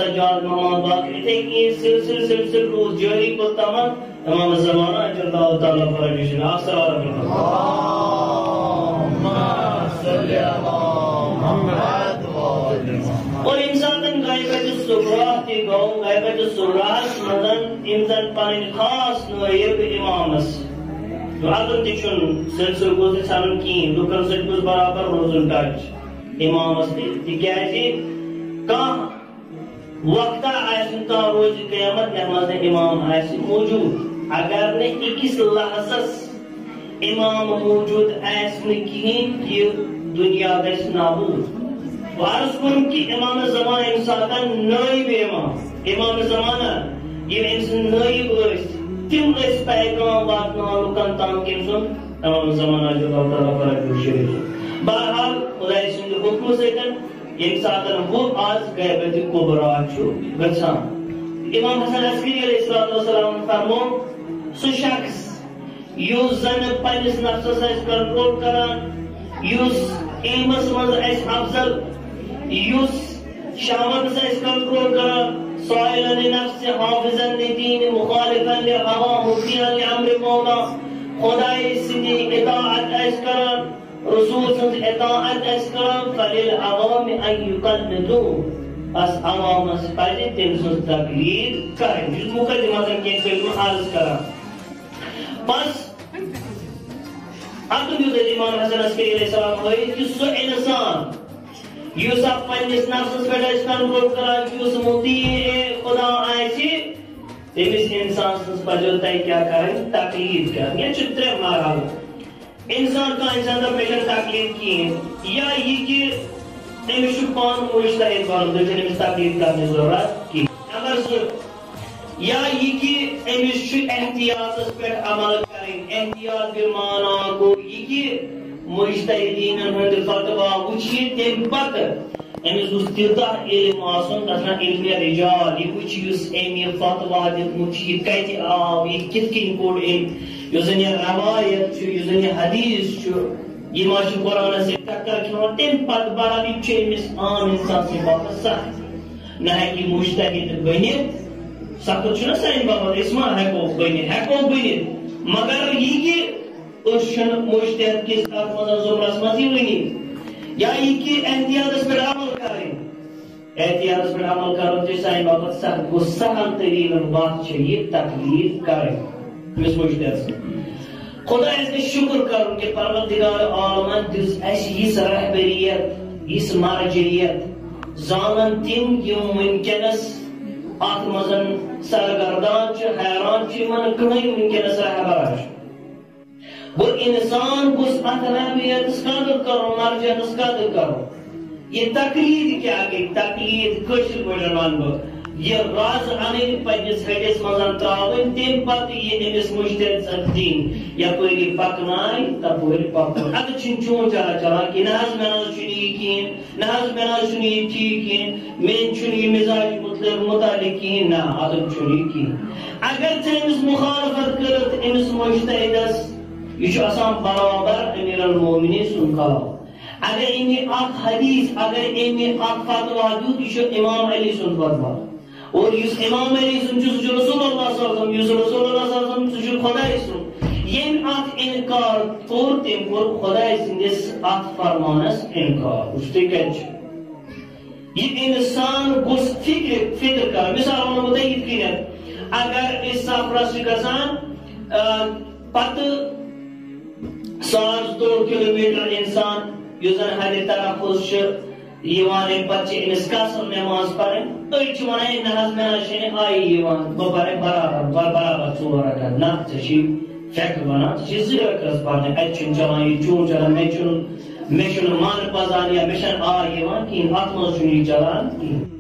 سجاد محمد باقر تھے کہ سلسل روز جاری کو تمام زمانہ اجر اللہ تعالیٰ پرمیشن السلام علیکم اور انسان غیبت الصغرا تی گو غیبت الصغرا مدن انسان پن خاص نویب امامس اگر تچن سلسل گوز سان کین لکن سٹ گوز برابر روزن ٹچ امامس تکیازی کہاں وقتہ آئیسن تا روز قیامت نماز امام آئیسن موجود اگر نے اکس لحظس امام موجود آئیسن کین یہ دنیا گیس نابود وارس کن کی امام زمان انسان نائب امام زمانہ یہ انسان نائب اس تم اس پیغام واتنا لکن تام کنسن امام زمانہ جو اللہ تعالیٰ پر شریف بہرحال خدای سند حکم سے کن انسان وہ آج غیبت کبرا چھو گچھان امام حسن عسکری علیہ السلام فرمو سو شخص یوز زن پنس نفسس ایس کنٹرول کران یوز علمس مز ایس افضل یوز شامت ایس کنٹرول کران سائلا لنفس حافظا لدین مخالفا لہوا مطیعا لعمر مولا خدای سندی اطاعت ایس کران رسول سند اطاعت ایس کران فللعوام ان یقلدو اس عوام اس پہلے تم سند تقلید کریں جس مقدمہ سے کیا کلمہ عرض کران بس اب جو امام حسن عسکری علیہ السلام ہوئی کہ سو انسان یوس آپ پنجس نفسس پر اس کنٹرول کران یوس مطیع خدا آئیسی تیمیس انسان سنس پر جو تائی کیا کریں تقلید کریں یہ چھترے مارا انسان کا انسان کا میشن تقلید کی ہے یا یہ کہ تیمیس شکان مجتہد بارد جو تیمیس تقلید کرنے ضرورت کی اگر سر یا یہ کہ تیمیس احتیاط اس پر عمل کریں احتیاط برمانا کو یہ کہ مجتہدین ہند فتوہ وچھی تیم پت امیس اس تیتا علم آسن اتنا علم رجال یہ وچھی اس امی فتوہ دیت مچھی یہ کہتی آو یہ کت کن کوڑ علم یوزن یہ روایت چھو یوزن یہ حدیث چھو یہ ماشی قرآن سے ٹکر کیوں تیم پت بارا بھی چھو امیس عام انسان سے بابا سخت نہ ہے کہ مجتہد بنیت سخت چھو نا سائن بابا اسما ہے کو بنیت مگر یہ کہ ارشن مجتہد کس افضل زمرس مزی ونی یا یہ کہ احتیاط اس پر عمل کریں احتیاط اس پر عمل کریں تو سائن بابت سخت کو سہل ترین بات چاہیے تقلید کریں اس مجتہد سے خدا اس نے شکر کروں کہ پروردگار عالمین دس ایسی اس رہبریت اس مرجعیت زانن تم یم ونکنس ات مزن سرگردان چھ حیران چھ من کہیں ونکنس رہبر وہ انسان کو ات رہبریت قدر کرو مرجعیت قدر کرو یہ تقلید کیا کہ تقلید کشر بجرمان بو یہ راز انین پنجس ہڈس مزن تراؤن تیم پت یہ امس مجتہد سدین یا پوری پکنائی تا پوری پکن اگر چن چون چلا چلا کہ ناز مناز چنی کین ناز مناز چنی کین من چنی مزاج مطلب متعلق کین نا ادم چنی کین اگر تمس مخالفت کرت امس مجتہدس یہ آسان برابر امیر المومنین سن کلام اگر امی اک حدیث اگر امی اک فتوہ دود یہ امام علی سن فتوہ اور اس امام علی سن جو رسول اللہ صلی اللہ علیہ وسلم یہ رسول اللہ صلی اللہ علیہ وسلم جو خدای سن ین اک انکار طور تم پر خدای سندس اک فرمانس انکار اس تے کچ یہ انسان گس فکر کر مثال ہم متعید کینت اگر اس سفر سے گژھان پت 100 کلومیٹر انسان یوزن حد تلفظ یوان بچے امس قسم نماز پڑھیں أڑۍ چھِ ونان نحظ مےٚ نہ چھنہٕ آیی یِوان بہٕ پرٕ برابر 4 رکعت نہ ژےٚ چھی فیکہٕ ونان ژےٚ چھی 2 رکعت پرنہِ اَتہِ چھُنہٕ چلان یہِ چون چلان مےٚ چھُنہٕ من پزان یا مےٚ چھنہٕ آے یِوان کِہیٖنۍ اتھ منٛز چھُنہٕ یہِ چلان کِہیٖنۍ